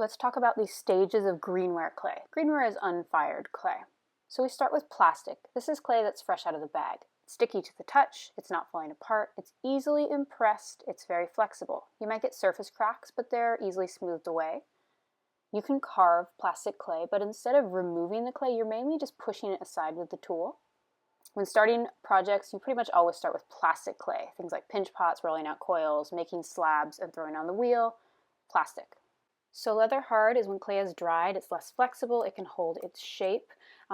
Let's talk about the stages of greenware clay. Greenware is unfired clay. So we start with plastic. This is clay that's fresh out of the bag. It's sticky to the touch, it's not falling apart, it's easily impressed, it's very flexible. You might get surface cracks, but they're easily smoothed away. You can carve plastic clay, but instead of removing the clay, you're mainly just pushing it aside with the tool. When starting projects, you pretty much always start with plastic clay. Things like pinch pots, rolling out coils, making slabs, and throwing on the wheel. Plastic. So leather hard is when clay is dried, it's less flexible, it can hold its shape.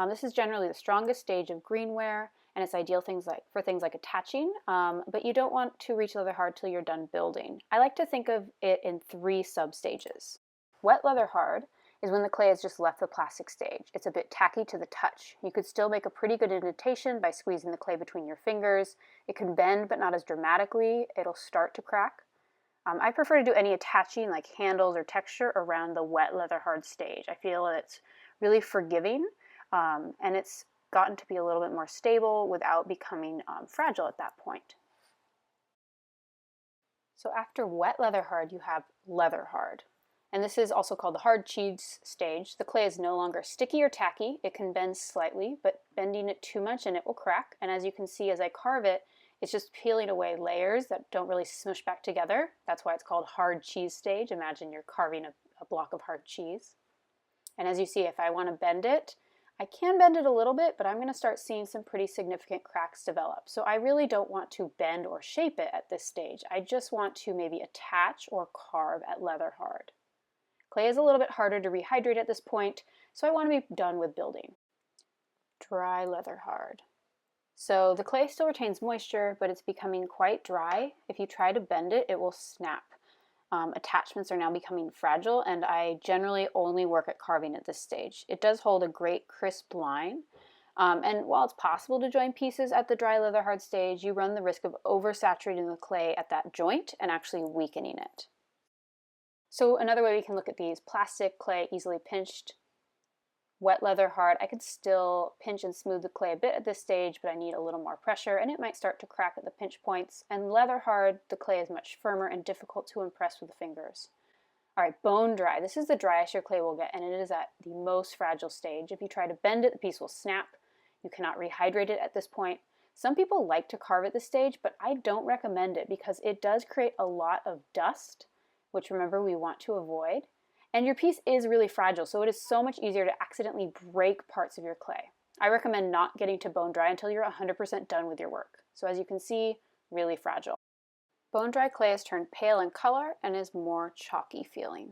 This is generally the strongest stage of greenware, and it's ideal for things like attaching, but you don't want to reach leather hard till you're done building. I like to think of it in 3 sub-stages. Wet leather hard is when the clay has just left the plastic stage. It's a bit tacky to the touch. You could still make a pretty good indentation by squeezing the clay between your fingers. It can bend, but not as dramatically. It'll start to crack. I prefer to do any attaching like handles or texture around the wet leather hard stage. I feel that it's really forgiving and it's gotten to be a little bit more stable without becoming fragile at that point. So after wet leather hard, you have leather hard. And this is also called the hard cheese stage. The clay is no longer sticky or tacky. It can bend slightly, but bending it too much and it will crack. And as you can see, as I carve it, it's just peeling away layers that don't really smush back together. That's why it's called hard cheese stage. Imagine you're carving a block of hard cheese. And as you see, if I want to bend it, I can bend it a little bit, but I'm going to start seeing some pretty significant cracks develop. So I really don't want to bend or shape it at this stage. I just want to maybe attach or carve at leather hard. Clay is a little bit harder to rehydrate at this point, so I want to be done with building. Dry leather hard. So the clay still retains moisture, but it's becoming quite dry. If you try to bend it, it will snap. Attachments are now becoming fragile, and I generally only work at carving at this stage. It does hold a great crisp line, and while it's possible to join pieces at the dry leather hard stage, you run the risk of oversaturating the clay at that joint and actually weakening it. So another way we can look at these: plastic, clay, easily pinched. Wet leather hard, I could still pinch and smooth the clay a bit at this stage, but I need a little more pressure and it might start to crack at the pinch points. And leather hard, the clay is much firmer and difficult to impress with the fingers. All right, bone dry. This is the driest your clay will get, and it is at the most fragile stage. If you try to bend it, the piece will snap. You cannot rehydrate it at this point. Some people like to carve at this stage, but I don't recommend it because it does create a lot of dust, which remember we want to avoid. And your piece is really fragile, so it is so much easier to accidentally break parts of your clay. I recommend not getting to bone dry until you're 100% done with your work. So as you can see, really fragile. Bone dry clay has turned pale in color and is more chalky feeling.